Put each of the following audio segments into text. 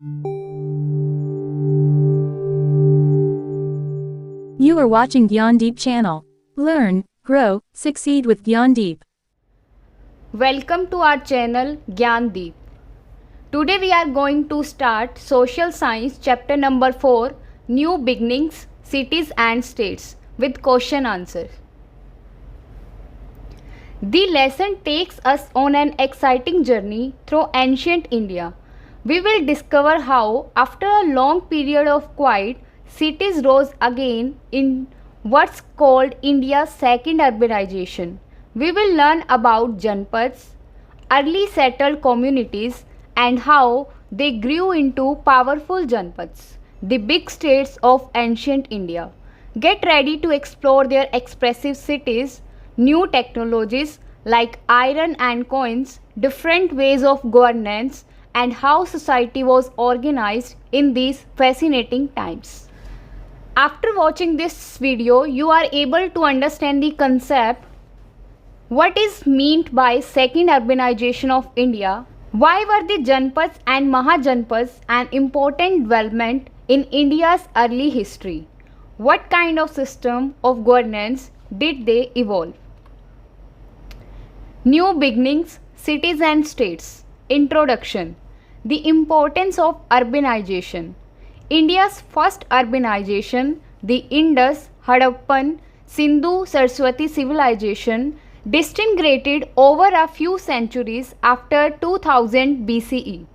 You are watching Gyandeep channel. Learn, grow, succeed with Gyandeep. Welcome to our channel Gyandeep. Today we are going to start Social Science chapter number 4, New Beginnings, Cities and States with question answer. The lesson takes us on an exciting journey through ancient India. We will discover how, after a long period of quiet, cities rose again in what's called India's second urbanization. We will learn about Janpads, early settled communities, and how they grew into powerful Janpads, the big states of ancient India. Get ready to explore their expressive cities, new technologies like iron and coins, different ways of governance, and how society was organized in these fascinating times. After watching this video, you are able to understand the concept, what is meant by second urbanization of India, why were the Janpads and Mahajanpads an important development in India's early history, what kind of system of governance did they evolve. New beginnings, cities and states. Introduction. The importance of urbanization. India's first urbanization, the Indus, Harappan, Sindhu Saraswati civilization, disintegrated over a few centuries after 2000 BCE.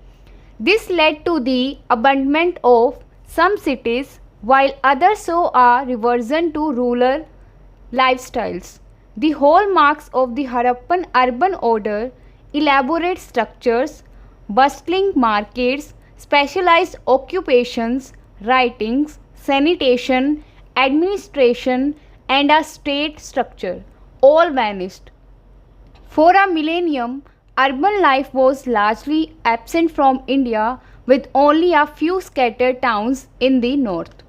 This led to the abandonment of some cities, while others saw a reversion to rural lifestyles. The hallmarks of the Harappan urban order: elaborate structures, bustling markets, specialized occupations, writings, sanitation, administration, and a state structure, all vanished. For a millennium, urban life was largely absent from India, with only a few scattered towns in the north.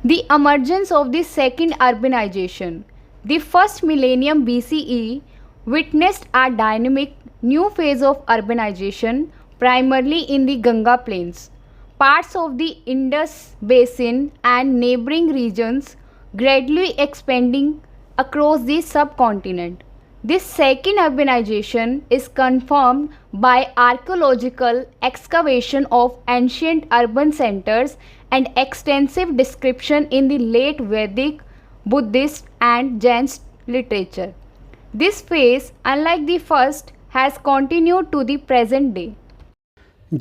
The emergence of the second urbanization. The first millennium BCE witnessed a dynamic new phase of urbanization, primarily in the Ganga plains, parts of the Indus basin and neighboring regions, gradually expanding across the subcontinent. This second urbanization is confirmed by archaeological excavation of ancient urban centers and extensive description in the late Vedic, Buddhist and Jain literature. This phase, unlike the first, has continued to the present day.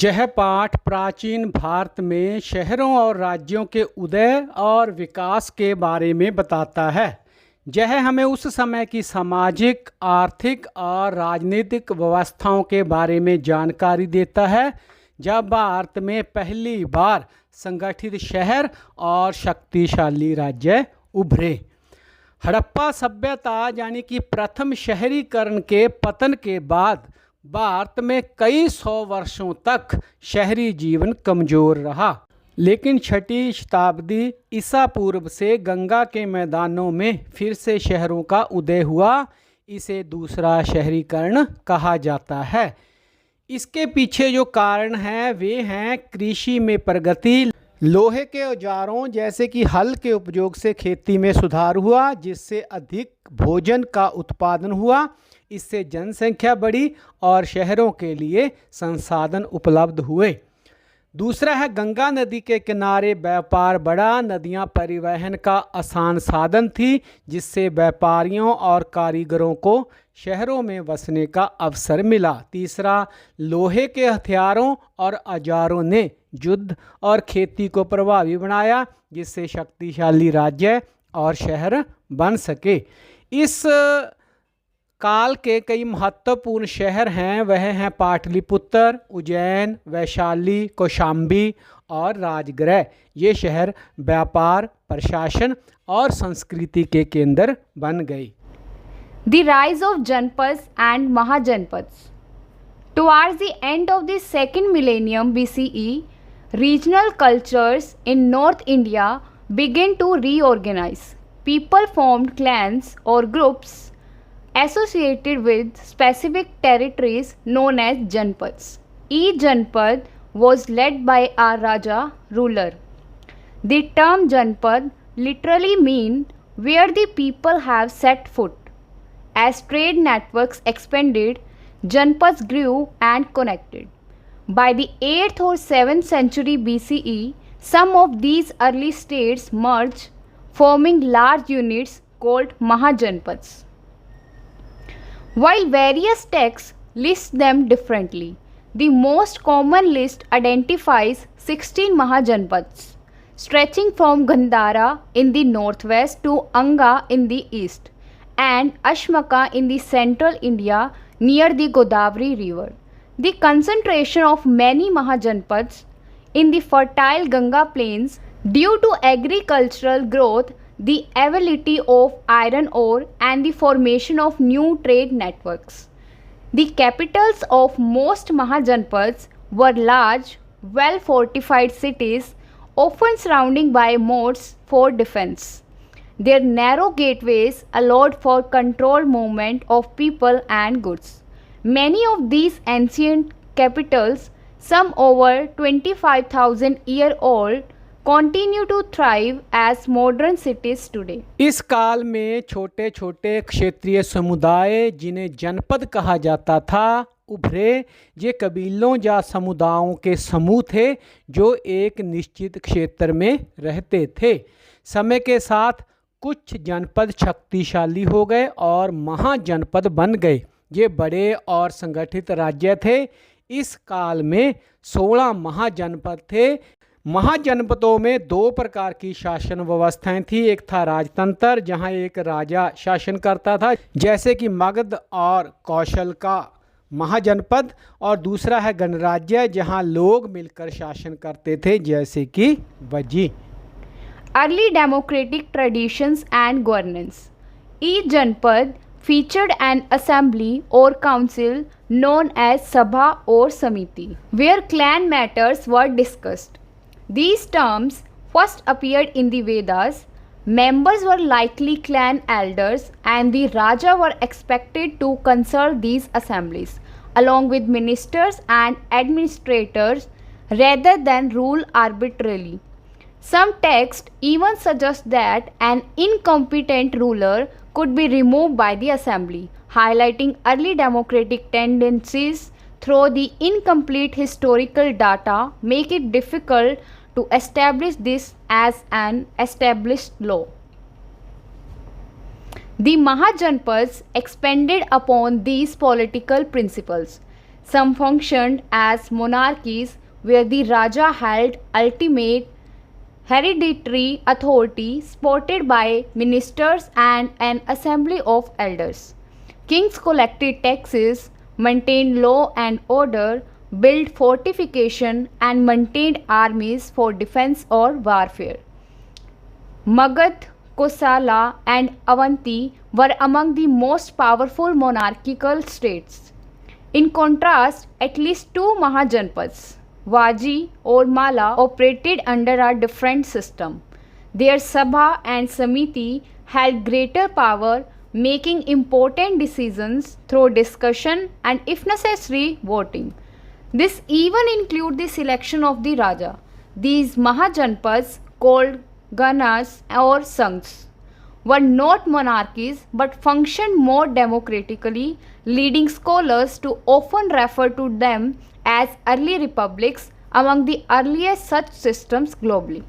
यह पाठ प्राचीन भारत में शहरों और राज्यों के उदय और विकास के बारे में बताता है। यह हमें उस समय की सामाजिक, आर्थिक और राजनीतिक व्यवस्थाओं के बारे में जानकारी देता है जब भारत में पहली बार संगठित शहर और शक्तिशाली राज्य उभरे। हड़प्पा सभ्यता यानी कि प्रथम शहरीकरण के पतन के बाद भारत में कई सौ वर्षों तक शहरी जीवन कमज़ोर रहा, लेकिन 6वीं शताब्दी ईसा पूर्व से गंगा के मैदानों में फिर से शहरों का उदय हुआ। इसे दूसरा शहरीकरण कहा जाता है। इसके पीछे जो कारण हैं वे हैं कृषि में प्रगति, लोहे के औजारों जैसे कि हल के उपयोग से खेती में सुधार हुआ, जिससे अधिक भोजन का उत्पादन हुआ। इससे जनसंख्या बढ़ी और शहरों के लिए संसाधन उपलब्ध हुए। दूसरा है गंगा नदी के किनारे व्यापार बढ़ा। नदियां परिवहन का आसान साधन थी, जिससे व्यापारियों और कारीगरों को शहरों में बसने का अवसर मिला। तीसरा, लोहे के हथियारों और औजारों ने युद्ध और खेती को प्रभावी बनाया, जिससे शक्तिशाली राज्य और शहर बन सके। इस काल के कई महत्वपूर्ण शहर हैं, वह हैं पाटलिपुत्र, उज्जैन, वैशाली, कौशाम्बी और राजगृह। ये शहर व्यापार, प्रशासन और संस्कृति के केंद्र बन गए। The rise of Janpads and Mahajanpads. Towards the end of the second millennium BCE, regional cultures in North India began to reorganize. People formed clans or groups associated with specific territories known as Janpads. Each Janpad was led by a Raja ruler. The term Janpad literally means where the people have set foot. As trade networks expanded, Janpads grew and connected. By the 8th or 7th century BCE, some of these early states merged, forming large units called Mahajanpads. While various texts list them differently, the most common list identifies 16 Mahajanpads, stretching from Gandhara in the northwest to Anga in the east, and Ashmaka in the central India near the Godavari river. The concentration of many Mahajanpads in the fertile Ganga plains due to agricultural growth, the availability of iron ore, and the formation of new trade networks. The capitals of most Mahajanpads were large, well fortified cities, often surrounded by moats for defense. Their narrow gateways allowed for controlled movement of people and goods. Many of these ancient capitals, some over 25,000 years old, continue to thrive as modern cities today. इस काल में छोटे छोटे क्षेत्रीय समुदाय जिन्हें जनपद कहा जाता था उभरे। ये कबीलों या समुदायों के समूह थे जो एक निश्चित क्षेत्र में रहते थे। समय के साथ कुछ जनपद शक्तिशाली हो गए और महाजनपद बन गए। ये बड़े और संगठित राज्य थे। इस काल में 16 महाजनपद थे। महाजनपदों में दो प्रकार की शासन व्यवस्थाएं थी। एक था राजतंत्र जहां एक राजा शासन करता था जैसे कि मगध और कौशल का महाजनपद, और दूसरा है गणराज्य जहां लोग मिलकर शासन करते थे जैसे कि वजी। Early democratic traditions and governance. Each Janpad featured an assembly or council known as Sabha or Samiti, where clan matters were discussed. These terms first appeared in the Vedas. Members were likely clan elders, and the Raja were expected to consult these assemblies along with ministers and administrators rather than rule arbitrarily. Some texts even suggest that an incompetent ruler could be removed by the assembly, highlighting early democratic tendencies. Through the incomplete historical data make it difficult to establish this as an established law. The Mahajanpads expanded upon these political principles. Some functioned as monarchies where the Raja held ultimate hereditary authority supported by ministers and an assembly of elders. Kings collected taxes, maintained law and order, built fortification, and maintained armies for defense or warfare. Magadh, Kosala, and Avanti were among the most powerful monarchical states. In contrast, at least two Mahajanpads, Vaji or Mala, operated under a different system. Their Sabha and Samiti had greater power, making important decisions through discussion and, if necessary, voting. This even includes the selection of the Raja. These Mahajanpads, called Ganas or Sanghs, were not monarchies but functioned more democratically, leading scholars to often refer to them as early republics, among the earliest such systems globally.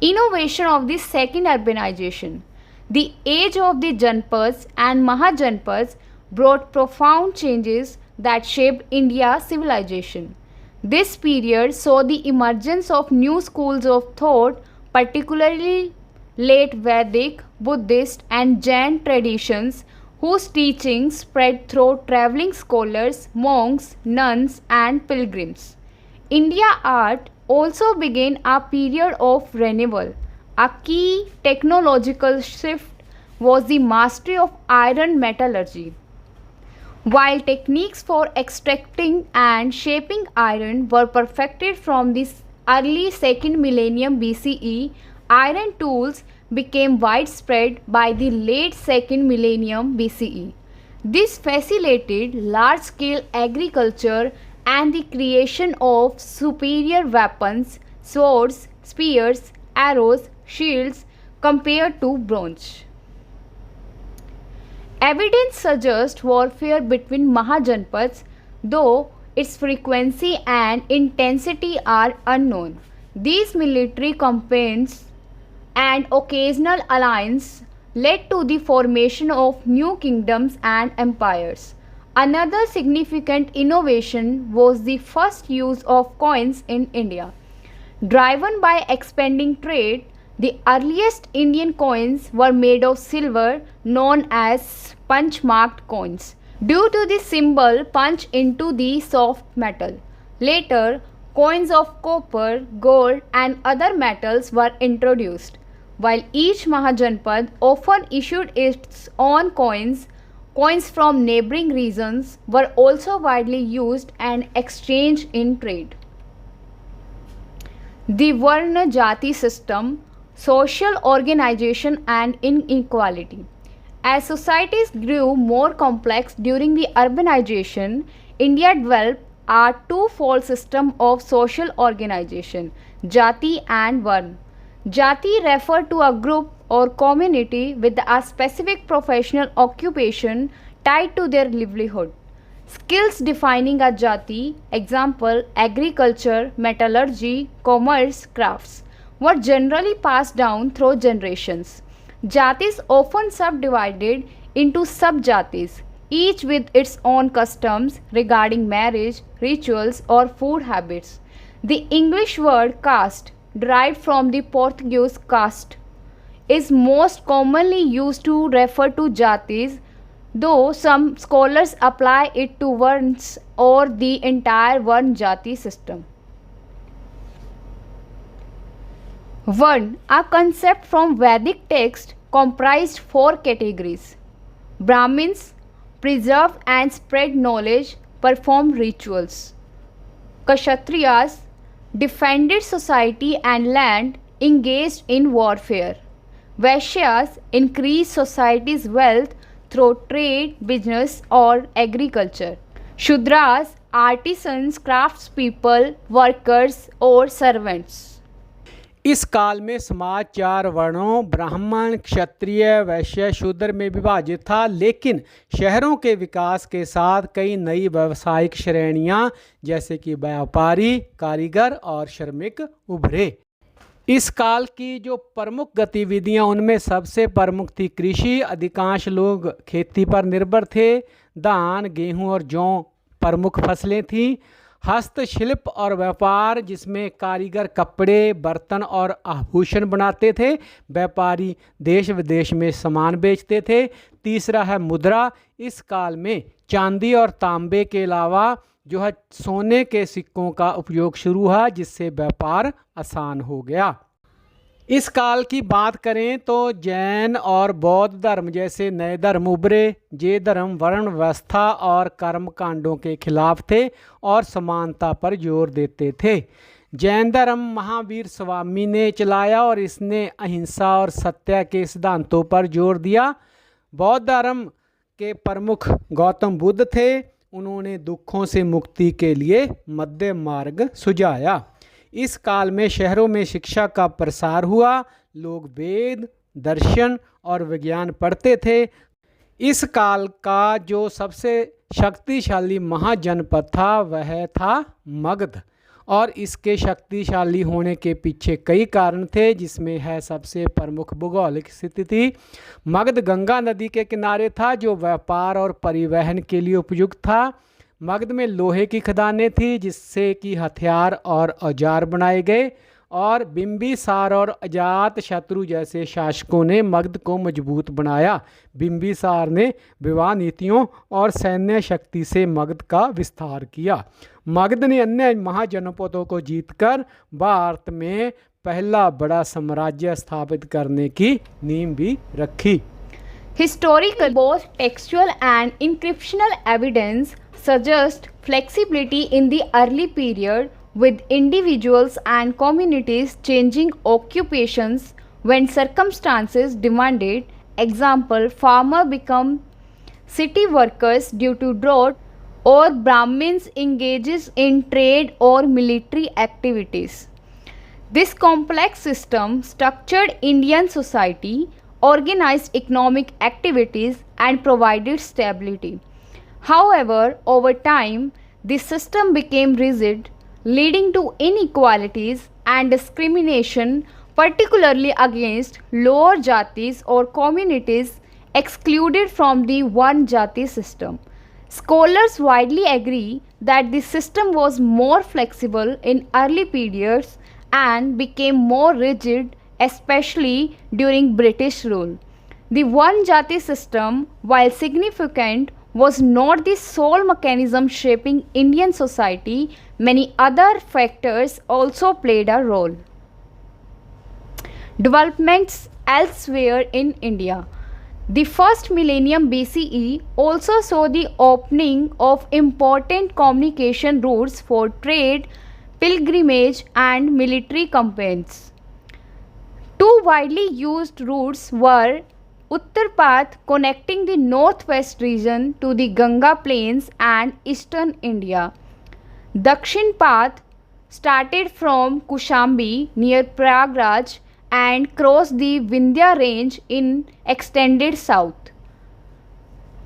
Innovation of the second urbanization. The age of the Janpads and Mahajanpads brought profound changes that shaped India's civilization. This period saw the emergence of new schools of thought, particularly late Vedic, Buddhist, and Jain traditions, whose teachings spread through traveling scholars, monks, nuns, and pilgrims. India art also began a period of renewal. A key technological shift was the mastery of iron metallurgy. While techniques for extracting and shaping iron were perfected from the early 2nd millennium BCE, iron tools became widespread by the late 2nd millennium BCE. This facilitated large-scale agriculture and the creation of superior weapons, swords, spears, arrows, shields compared to bronze. Evidence suggests warfare between Mahajanpads, though its frequency and intensity are unknown. These military campaigns and occasional alliances led to the formation of new kingdoms and empires. Another significant innovation was the first use of coins in India. Driven by expanding trade, the earliest Indian coins were made of silver, known as punch-marked coins, due to the symbol punched into the soft metal. Later, coins of copper, gold, and other metals were introduced. While each Mahajanpad often issued its own coins, coins from neighboring regions were also widely used and exchanged in trade. The Varna Jati system, social organization and inequality. As societies grew more complex during the urbanization, India developed a two-fold system of social organization, Jati and Varna. Jati referred to a group or community with a specific professional occupation tied to their livelihood. Skills defining a Jati, example agriculture, metallurgy, commerce, crafts, were generally passed down through generations. Jatis often subdivided into subjatis, each with its own customs regarding marriage, rituals, or food habits. The English word caste, derived from the Portuguese caste, is most commonly used to refer to jatis, though some scholars apply it to Varnas or the entire Varna Jati system. Varna, a concept from Vedic text, comprised four categories. Brahmins preserved and spread knowledge, performed rituals. Kshatriyas defended society and land, engaged in warfare. Vaishyas increased society's wealth through trade, business, or agriculture. Shudras, artisans, craftspeople, workers, or servants. इस काल में समाज चार वर्णों ब्राह्मण, क्षत्रिय, वैश्य, शूद्र में विभाजित था, लेकिन शहरों के विकास के साथ कई नई व्यावसायिक श्रेणियां जैसे कि व्यापारी, कारीगर और श्रमिक उभरे। इस काल की जो प्रमुख गतिविधियां उनमें सबसे प्रमुख थी कृषि। अधिकांश लोग खेती पर निर्भर थे। धान, गेहूं और जौ प्रमुख फसलें थीं। हस्तशिल्प और व्यापार, जिसमें कारीगर कपड़े, बर्तन और आभूषण बनाते थे। व्यापारी देश विदेश में सामान बेचते थे। तीसरा है मुद्रा। इस काल में चांदी और तांबे के अलावा जो है सोने के सिक्कों का उपयोग शुरू हुआ, जिससे व्यापार आसान हो गया। इस काल की बात करें तो जैन और बौद्ध धर्म जैसे नए धर्म उभरे। ये धर्म वर्ण व्यवस्था और कर्म कांडों के खिलाफ थे और समानता पर जोर देते थे। जैन धर्म महावीर स्वामी ने चलाया और इसने अहिंसा और सत्य के सिद्धांतों पर जोर दिया। बौद्ध धर्म के प्रमुख गौतम बुद्ध थे। उन्होंने दुखों से मुक्ति के लिए मध्य मार्ग सुझाया। इस काल में शहरों में शिक्षा का प्रसार हुआ। लोग वेद, दर्शन और विज्ञान पढ़ते थे। इस काल का जो सबसे शक्तिशाली महाजनपद था वह था मगध, और इसके शक्तिशाली होने के पीछे कई कारण थे, जिसमें है सबसे प्रमुख भौगोलिक स्थिति थी। मगध गंगा नदी के किनारे था, जो व्यापार और परिवहन के लिए उपयुक्त था। मगध में लोहे की खदानें थी, जिससे कि हथियार और औजार बनाए गए, और बिंबिसार और अजात शत्रु जैसे शासकों ने मगध को मजबूत बनाया। बिंबिसार ने विवाह नीतियों और सैन्य शक्ति से मगध का विस्तार किया। मगध ने अन्य महाजनपदों को जीतकर भारत में पहला बड़ा साम्राज्य स्थापित करने की नींव भी रखी। Historical, both textual and inscriptional evidence suggest flexibility in the early period, with individuals and communities changing occupations when circumstances demanded. Example, farmer become city workers due to drought, or Brahmins engages in trade or military activities. This complex system structured Indian society, organized economic activities, and provided stability. However, over time, the system became rigid, leading to inequalities and discrimination, particularly against lower jatis or communities excluded from the one jati system. Scholars widely agree that the system was more flexible in early periods and became more rigid, especially during British rule. The one jati system, while significant, was not the sole mechanism shaping Indian society. Many other factors also played a role. Developments elsewhere in India. The first millennium BCE also saw the opening of important communication routes for trade, pilgrimage, and military campaigns. Two widely used routes were Uttar Path, connecting the northwest region to the Ganga plains and eastern India. Dakshin Path started from Kushambi near Prayagraj and crossed the Vindhya range in extended south.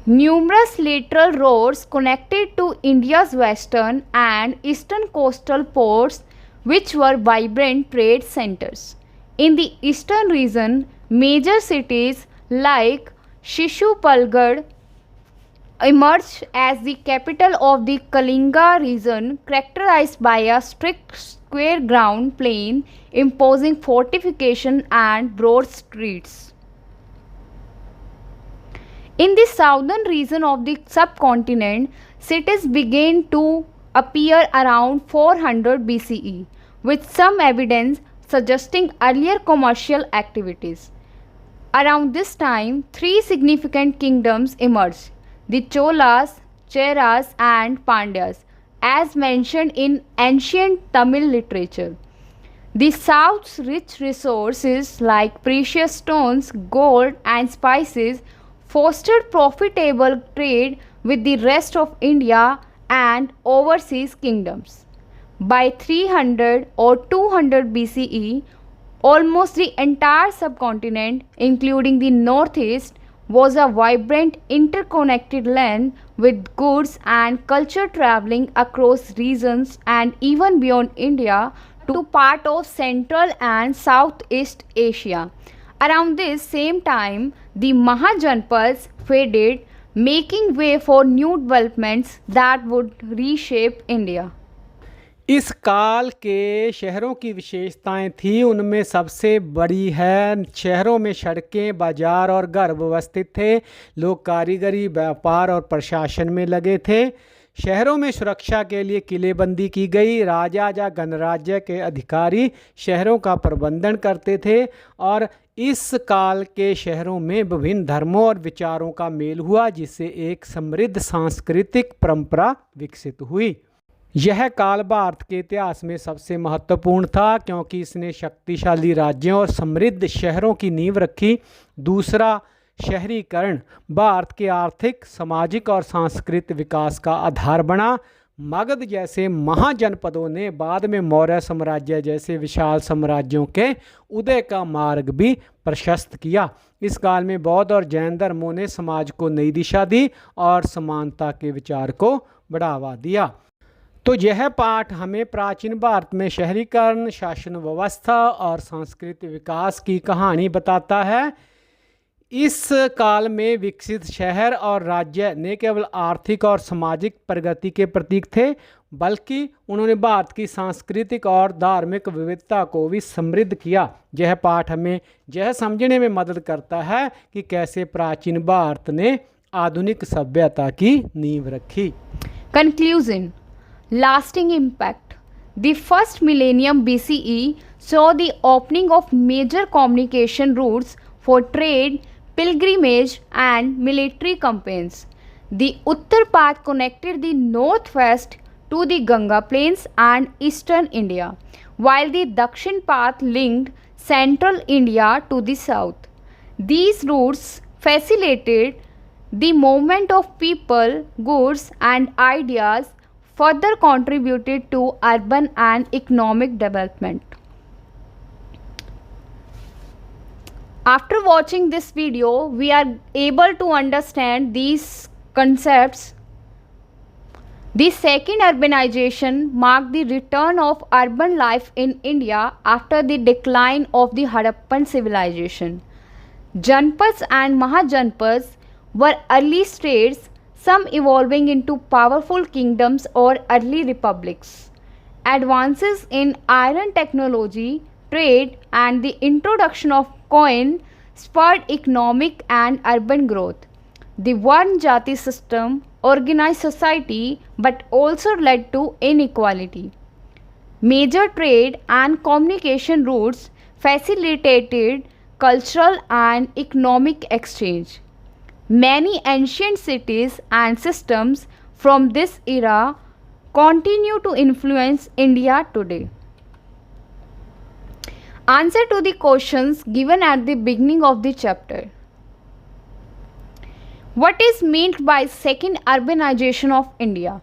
Numerous lateral roads connected to India's western and eastern coastal ports, which were vibrant trade centers. In the eastern region, major cities like Shishupalgarh emerged as the capital of the Kalinga region, characterized by a strict square ground plain, imposing fortification and broad streets. In the southern region of the subcontinent, cities began to appear around 400 BCE, with some evidence suggesting earlier commercial activities. Around this time, three significant kingdoms emerged: the Cholas, Cheras, and Pandyas, as mentioned in ancient Tamil literature. The South's rich resources like precious stones, gold, and spices fostered profitable trade with the rest of India and overseas kingdoms. By 300 or 200 BCE, almost the entire subcontinent, including the northeast, was a vibrant, interconnected land with goods and culture traveling across regions and even beyond India to part of Central and Southeast Asia. Around this same time, the Mahajanpads faded, making way for new developments that would reshape India. इस काल के शहरों की विशेषताएं थी, उनमें सबसे बड़ी है शहरों में सड़कें, बाजार और घर व्यवस्थित थे। लोग कारीगरी, व्यापार और प्रशासन में लगे थे। शहरों में सुरक्षा के लिए किलेबंदी की गई। राजा या गणराज्य के अधिकारी शहरों का प्रबंधन करते थे और इस काल के शहरों में विभिन्न धर्मों और विचारों का मेल हुआ, जिससे एक समृद्ध सांस्कृतिक परंपरा विकसित हुई। यह काल भारत के इतिहास में सबसे महत्वपूर्ण था क्योंकि इसने शक्तिशाली राज्यों और समृद्ध शहरों की नींव रखी। दूसरा, शहरीकरण भारत के आर्थिक, सामाजिक और सांस्कृतिक विकास का आधार बना। मगध जैसे महाजनपदों ने बाद में मौर्य साम्राज्य जैसे विशाल साम्राज्यों के उदय का मार्ग भी प्रशस्त किया। इस काल में बौद्ध और जैन धर्मों ने समाज को नई दिशा दी और समानता के विचार को बढ़ावा दिया। तो यह पाठ हमें प्राचीन भारत में शहरीकरण, शासन व्यवस्था और सांस्कृतिक विकास की कहानी बताता है। इस काल में विकसित शहर और राज्य न केवल आर्थिक और सामाजिक प्रगति के प्रतीक थे, बल्कि उन्होंने भारत की सांस्कृतिक और धार्मिक विविधता को भी समृद्ध किया। यह पाठ हमें यह समझने में मदद करता है कि कैसे प्राचीन भारत ने आधुनिक सभ्यता की नींव रखी। Conclusion. Lasting impact. The first millennium BCE saw the opening of major communication routes for trade, pilgrimage, and military campaigns. The Uttar Path connected the northwest to the Ganga plains and eastern India, while the Dakshin Path linked central India to the south. These routes facilitated The movement of people, goods, and ideas further contributed to urban and economic development. After watching this video, we are able to understand these concepts. The second urbanization marked the return of urban life in India after the decline of the Harappan civilization. Janpads and Mahajanpads were early states, some evolving into powerful kingdoms or early republics. Advances in iron technology, trade, and the introduction of coin spurred economic and urban growth. The Varn Jati system organized society but also led to inequality. Major trade and communication routes facilitated cultural and economic exchange. Many ancient cities and systems from this era continue to influence India today. Answer to the questions given at the beginning of the chapter. What is meant by second urbanization of India?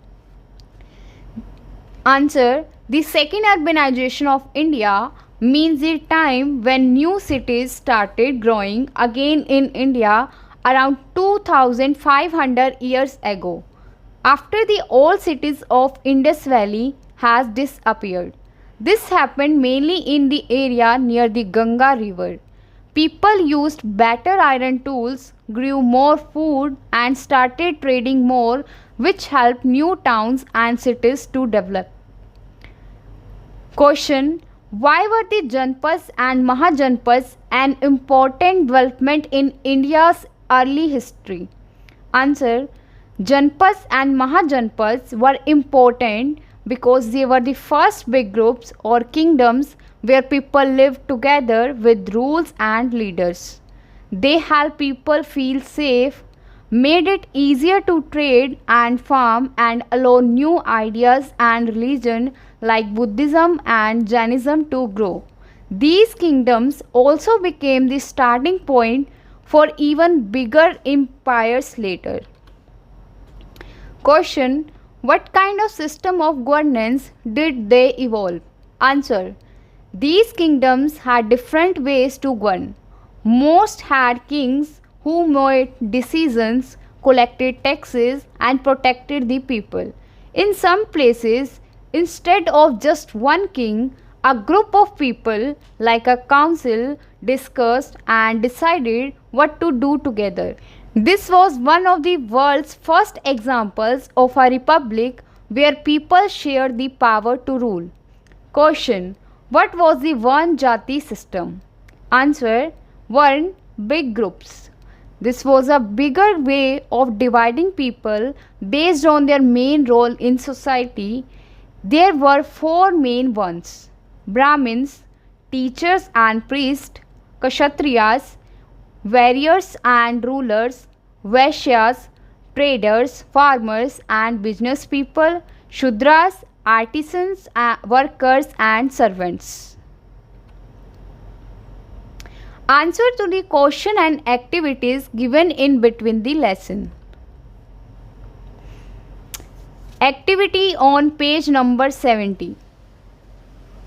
Answer: the second urbanization of India means the time when new cities started growing again in India around 2500 years ago, after the old cities of Indus Valley has disappeared. This happened mainly in the area near the Ganga river. People used better iron tools, grew more food, and started trading more, which helped new towns and cities to develop. Question: why were the Janpads and Mahajanpads an important development in India's early history? Answer: Janpads and Mahajanpads were important because they were the first big groups or kingdoms where people lived together with rules and leaders. They helped people feel safe, made it easier to trade and farm, and allowed new ideas and religion like Buddhism and Jainism to grow. These kingdoms also became the starting point for even bigger empires later. Question: what kind of system of governance did they evolve? Answer: these kingdoms had different ways to govern. Most had kings who made decisions, collected taxes, and protected the people. In some places, instead of just one king, a group of people, like a council, discussed and decided what to do together. This was one of the world's first examples of a republic where people shared the power to rule. Question: what was the Varn Jati system? Answer: Varn, big groups. This was a bigger way of dividing people based on their main role in society. There were four main ones: Brahmins, teachers and priests; Kshatriyas, warriors and rulers; Vaishyas, traders, farmers and business people; Shudras, artisans, workers and servants. Answer to the question and activities given in between the lesson. Activity on page number 70.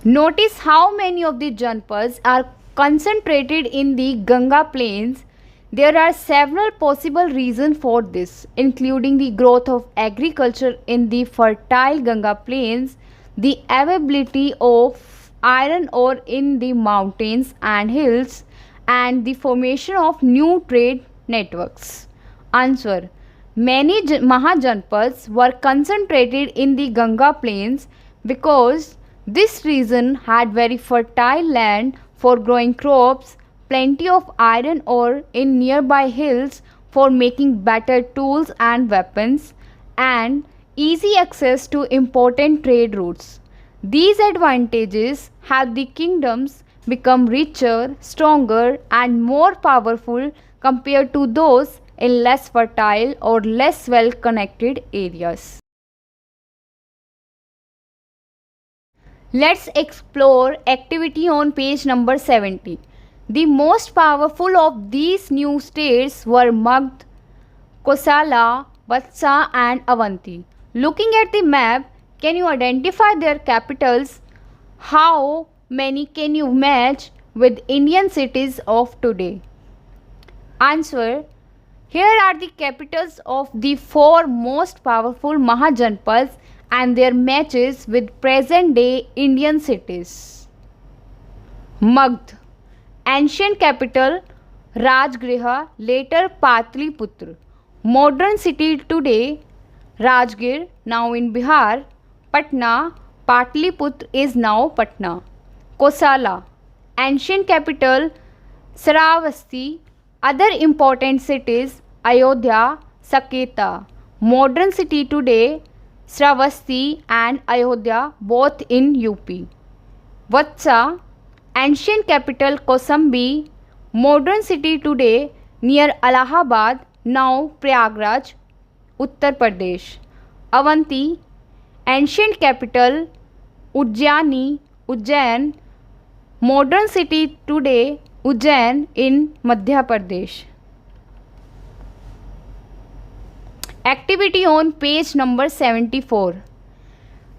Notice how many of the Janpads are concentrated in the Ganga plains. There are several possible reasons for this, including the growth of agriculture in the fertile Ganga plains, the availability of iron ore in the mountains and hills, and the formation of new trade networks. Answer: many Mahajanpads were concentrated in the Ganga plains because this region had very fertile land for growing crops, plenty of iron ore in nearby hills for making better tools and weapons, and easy access to important trade routes. These advantages helped the kingdoms become richer, stronger, and more powerful compared to those in less fertile or less well connected areas. Let's explore activity on page number 70. The most powerful of these new states were Magd, Kosala, Vatsa and Avanti. Looking at the map, can you identify their capitals? How many can you match with Indian cities of today? Answer. Here are the capitals of the 4 most powerful Mahajanpads and their matches with present day Indian cities. Magध, ancient capital Rajgriha, later Patliputra. Modern city today Rajgir, now in Bihar. Patna, Patliputra is now Patna. Kosala, ancient capital Sravasti. Other important cities Ayodhya, Saketa. Modern city today Sravasti and Ayodhya, both in UP. Vatsa, ancient capital Kosambi. Modern city today near Allahabad, now Prayagraj, Uttar Pradesh. Avanti, ancient capital Ujjaini, Ujjain. Modern city today Ujjain in Madhya Pradesh. Activity on page number 74.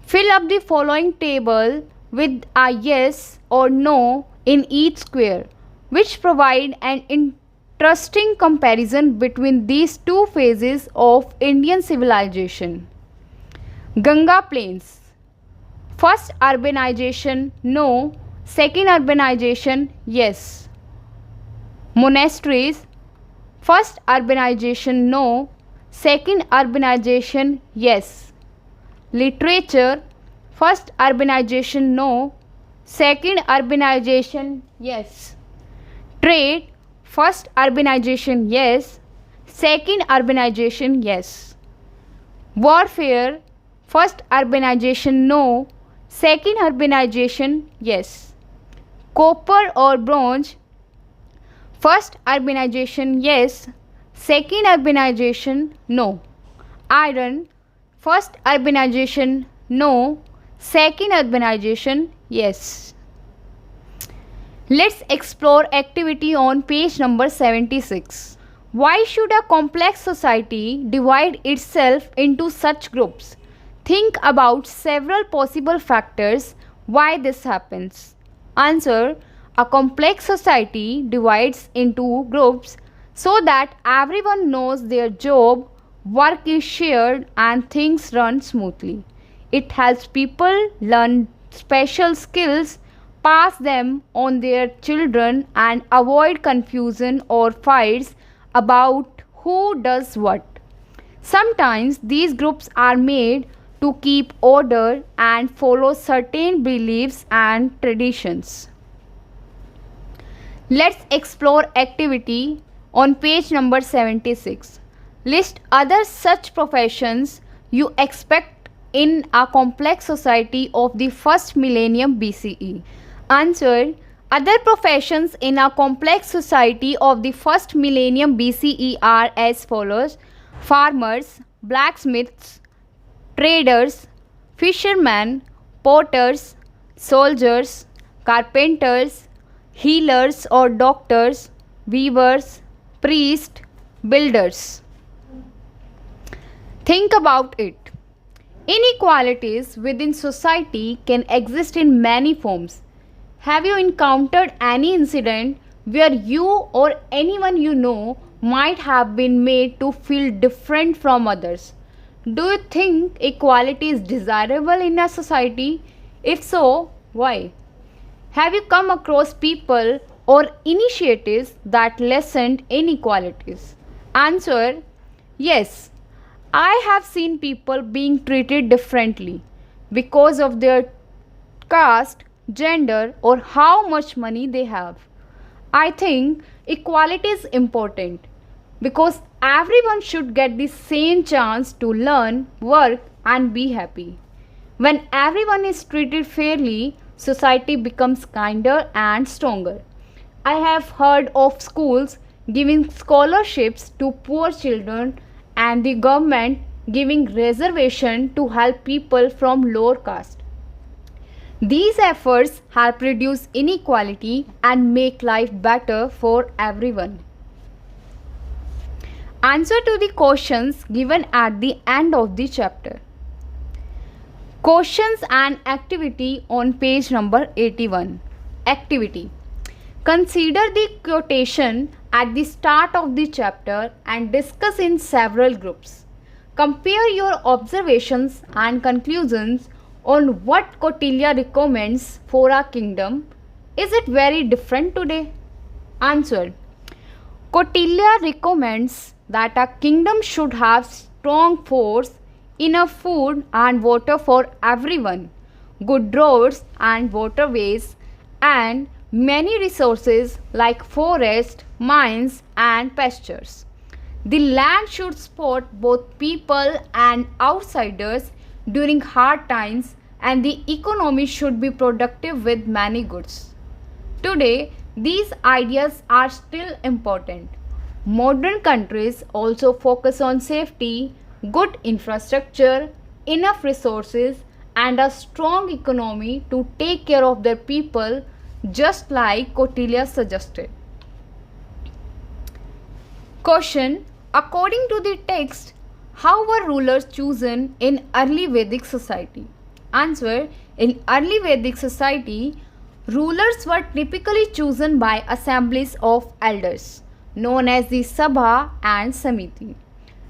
Fill up the following table with a yes or no in each square, which provide an interesting comparison between these two phases of Indian civilization. Ganga Plains. First urbanization, no. Second urbanization, yes. Monasteries. First urbanization, no. Second urbanization, yes. Literature. First urbanization, no. Second urbanization, yes. Trade. First urbanization, yes. Second urbanization, yes. Warfare. First urbanization, no. Second urbanization, yes. Copper or bronze. First urbanization, yes. Second urbanization, no. Iron. First urbanization, no. Second urbanization, yes. Let's explore activity on page number 76. Why should a complex society divide itself into such groups? Think about several possible factors why this happens. Answer. A complex society divides into groups so that everyone knows their job, work is shared and things run smoothly. It helps people learn special skills, pass them on their children and avoid confusion or fights about who does what. Sometimes these groups are made to keep order and follow certain beliefs and traditions. Let's explore activity on page number 76. List other such professions you expect in a complex society of the first millennium BCE. Answer. Other professions in a complex society of the first millennium BCE are as follows: farmers, blacksmiths, traders, fishermen, potters, soldiers, carpenters, healers or doctors, weavers, priests, builders. Think about it. Inequalities within society can exist in many forms. Have you encountered any incident where you or anyone you know might have been made to feel different from others? Do you think equality is desirable in a society? If so, why? Have you come across people or initiatives that lessened inequalities? Answer. Yes. I have seen people being treated differently because of their caste, gender, or how much money they have. I think equality is important because everyone should get the same chance to learn, work, and be happy. When everyone is treated fairly, society becomes kinder and stronger. I have heard of schools giving scholarships to poor children and the government giving reservation to help people from lower caste. These efforts help reduce inequality and make life better for everyone. Answer to the questions given at the end of the chapter. Questions and activity on page number 81. Activity. Consider the quotation at the start of the chapter and discuss in several groups. Compare your observations and conclusions on what Kautilya recommends for our kingdom. Is it very different today? Answer. Kautilya recommends that a kingdom should have strong force, enough food and water for everyone, good roads and waterways, and many resources like forest, mines and pastures. The land should support both people and outsiders during hard times, and the economy should be productive with many goods. Today, these ideas are still important. Modern countries also focus on safety, good infrastructure, enough resources, and a strong economy to take care of their people, just like Kautilya suggested. Question. According to the text, how were rulers chosen in early Vedic society? Answer. In early Vedic society, rulers were typically chosen by assemblies of elders, known as the Sabha and Samiti.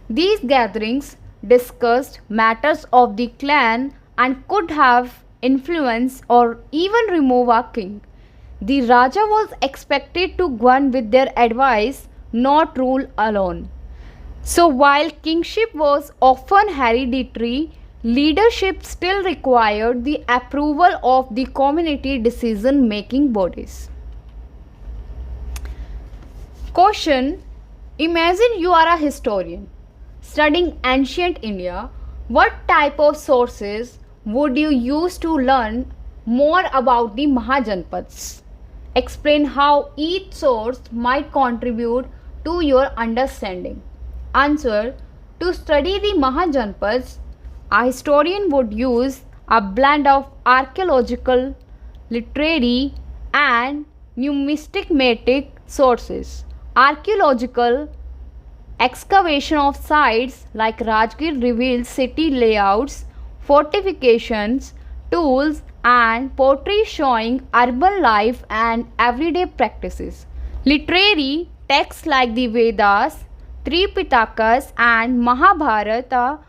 These gatherings discussed matters of the clan and could have influence or even remove a king. The Raja was expected to govern with their advice, not rule alone. So while kingship was often hereditary, leadership still required the approval of the community decision-making bodies. Question. Imagine you are a historian studying ancient India. What type of sources would you use to learn more about the Mahajanpads? Explain how each source might contribute to your understanding. Answer. To study the Mahajanpads, a historian would use a blend of archaeological, literary, and numismatic sources. Archaeological excavation of sites like Rajgir reveals city layouts, fortifications, tools, and pottery showing urban life and everyday practices. Literary texts like the Vedas, Tripitakas, and Mahabharata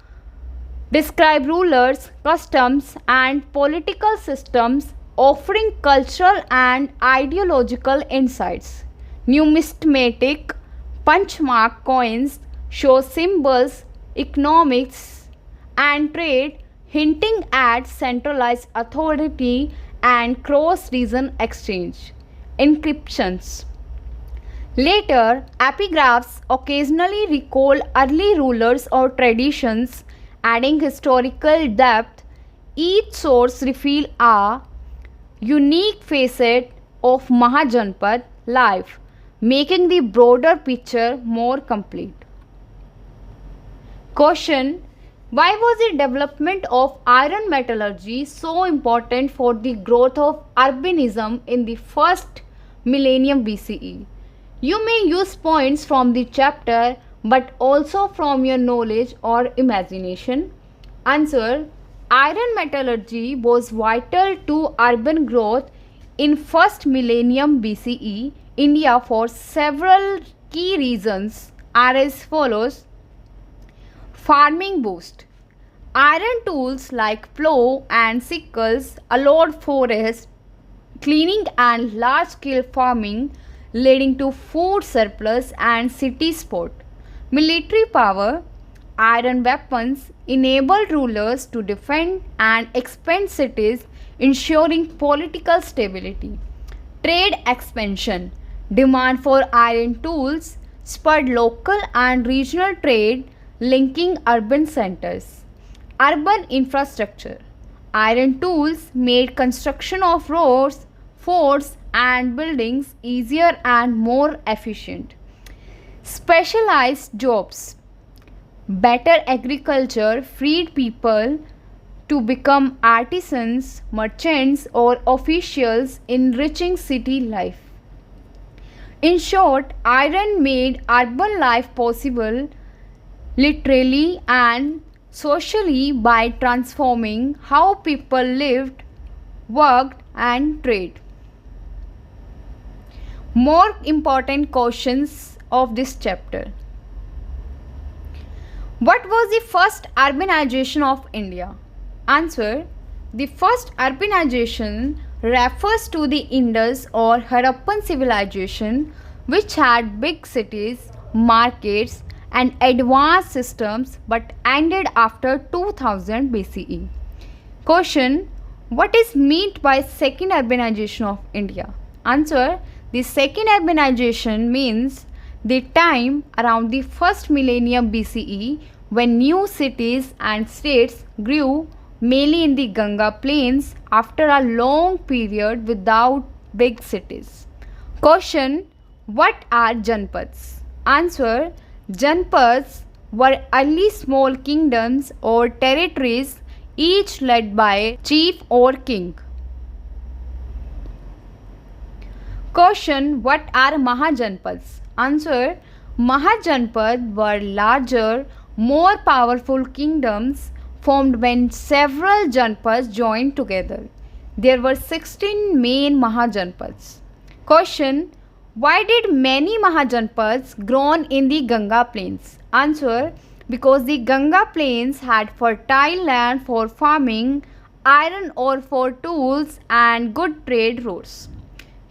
describe rulers, customs, and political systems, offering cultural and ideological insights. Numismatic punchmark coins show symbols, economics, and trade, hinting at centralized authority and cross-region exchange. Inscriptions. Later, epigraphs occasionally recall early rulers or traditions, adding historical depth. Each source reveals a unique facet of Mahajanpad life, making the broader picture more complete. Question. Why was the development of iron metallurgy so important for the growth of urbanism in the first millennium BCE? You may use points from the chapter but also from your knowledge or imagination. Answer. Iron metallurgy was vital to urban growth in first millennium BCE India for several key reasons are as follows. Farming boost. Iron tools like plough and sickles allowed forest cleaning and large-scale farming, leading to food surplus and city support. Military power. Iron weapons enabled rulers to defend and expand cities, ensuring political stability. Trade expansion. Demand for iron tools spurred local and regional trade, linking urban centers. Urban infrastructure. Iron tools made construction of roads, forts, and buildings easier and more efficient. Specialized jobs. Better agriculture freed people to become artisans, merchants, or officials, enriching city life. In short, iron made urban life possible literally and socially by transforming how people lived, worked, and traded. More important questions of this chapter. What was the first urbanization of India? Answer. The first urbanization refers to the Indus or Harappan civilization, which had big cities, markets, and advanced systems but ended after 2000 BCE. Question. What is meant by second urbanization of India? Answer. The second urbanization means the time around the first millennium BCE when new cities and states grew mainly in the Ganga plains after a long period without big cities. Question. What are Janpads? Answer. Janpads were early small kingdoms or territories, each led by a chief or king. Question. What are Mahajanpads? Answer. Mahajanpad were larger, more powerful kingdoms formed when several Janpads joined together. There were 16 main Mahajanpads. Question. Why did many Mahajanpads grown in the Ganga plains? Answer. Because the Ganga plains had fertile land for farming, iron ore for tools, and good trade routes.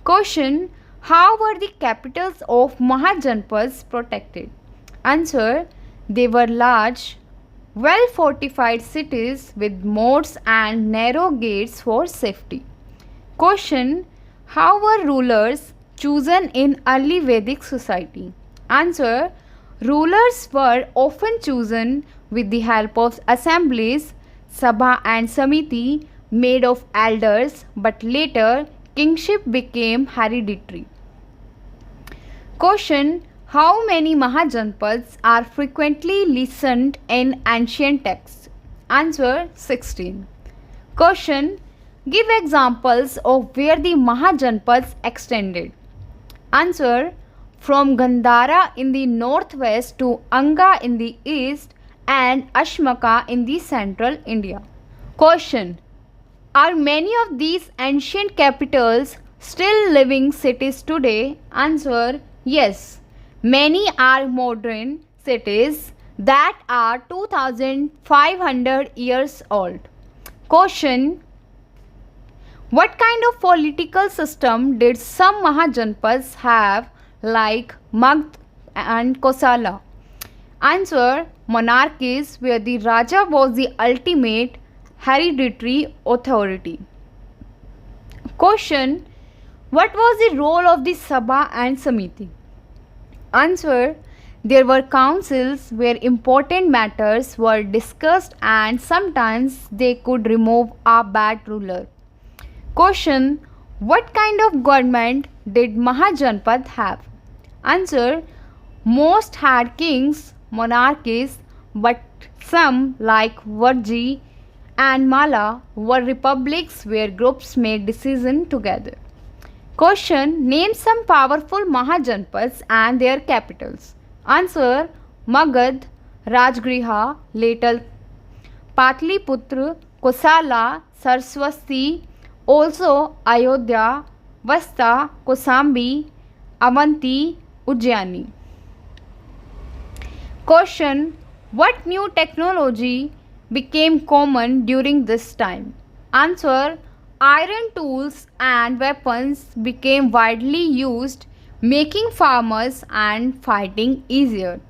Question. How were the capitals of Mahajanpads protected? Answer. They were large, well-fortified cities with moats and narrow gates for safety. Question. How were rulers chosen in early Vedic society? Answer. Rulers were often chosen with the help of assemblies, Sabha and Samiti made of elders, but later kingship became hereditary. Question. How many Mahajanpads are frequently listened in ancient texts? Answer. 16. Question. Give examples of where the Mahajanpads extended. Answer. From Gandhara in the northwest to Anga in the east and Ashmaka in the central India. Question. Are many of these ancient capitals still living cities today? Answer. Yes. Many are modern cities that are 2500 years old. Question. What kind of political system did some Mahajanpads have like Magd and Kosala? Answer. Monarchies where the Raja was the ultimate hereditary authority. Question. What was the role of the Sabha and Samiti? Answer. There were councils where important matters were discussed and sometimes they could remove a bad ruler. Question. What kind of government did Mahajanpad have? Answer. Most had kings, monarchies, but some like Varji and Mala were republics where groups made decisions together. Question. Name some powerful Mahajanpads and their capitals. Answer. Magad, Rajgriha, later Patliputra, Kosala, Saraswati, also Ayodhya, Vasta, Kosambi, Avanti, Ujjaini. Question. What new technology became common during this time? Answer. Iron tools and weapons became widely used, making farmers and fighting easier.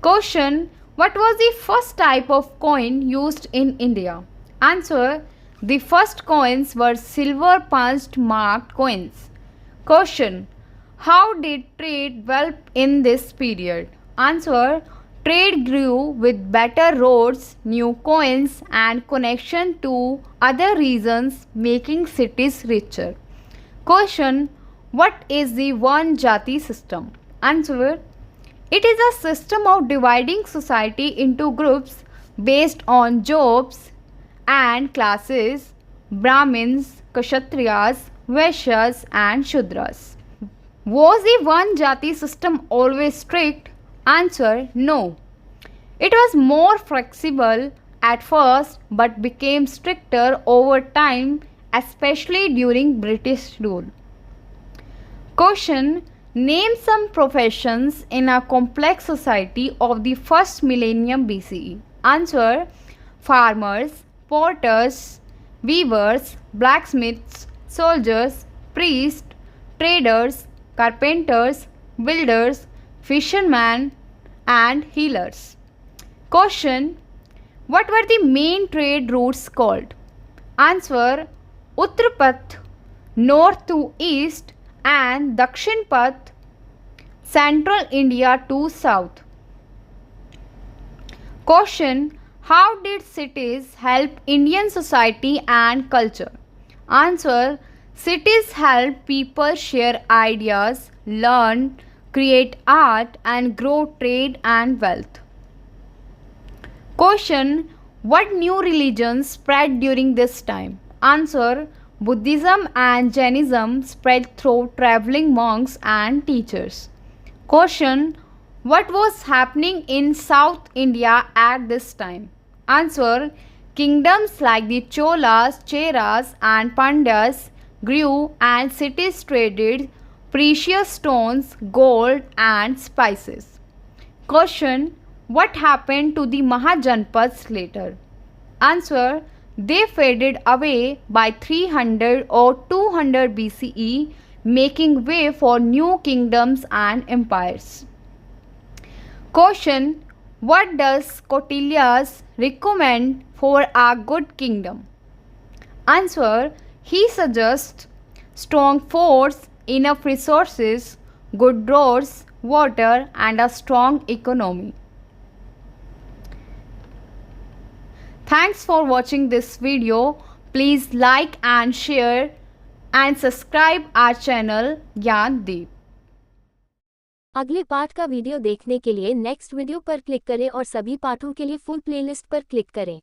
Question. What was the first type of coin used in India? Answer. The first coins were silver punched marked coins. Question. How did trade develop in this period? Answer. Trade grew with better roads, new coins, and connection to other regions, making cities richer. Question. What is the one jati system? Answer. It is a system of dividing society into groups based on jobs and classes: Brahmins, Kshatriyas, Vaishyas, and Shudras. Was the one jati system always strict? Answer: no. It was more flexible at first but became stricter over time, especially during British rule. Question: name some professions in a complex society of the first millennium BCE. Answer: farmers, porters, weavers, blacksmiths, soldiers, priests, traders, carpenters, builders, fishermen, and healers. Question: what were the main trade routes called? Answer: Uttar Path, north to east, and Dakshin Path, central India to south. Question: how did cities help Indian society and culture? Answer: cities help people share ideas, learn, create art, and grow trade and wealth. Question: what new religions spread during this time? Answer: Buddhism and Jainism spread through traveling monks and teachers. Question: what was happening in South India at this time? Answer: kingdoms like the Cholas, Cheras, and Pandyas grew and cities traded precious stones, gold, and spices. Question: what happened to the Mahajanpads later? Answer: they faded away by 300 or 200 BCE, making way for new kingdoms and empires. Question: what does Kautilya's recommend for a good kingdom? Answer: he suggests strong forts, enough resources, good roads, water, and a strong economy. Thanks for watching this video. Please like and share and subscribe our channel Gyandeep. अगले पाठ का video देखने के लिए next video पर click करें और सभी पाठों के लिए फुल प्लेलिस्ट पर क्लिक करें।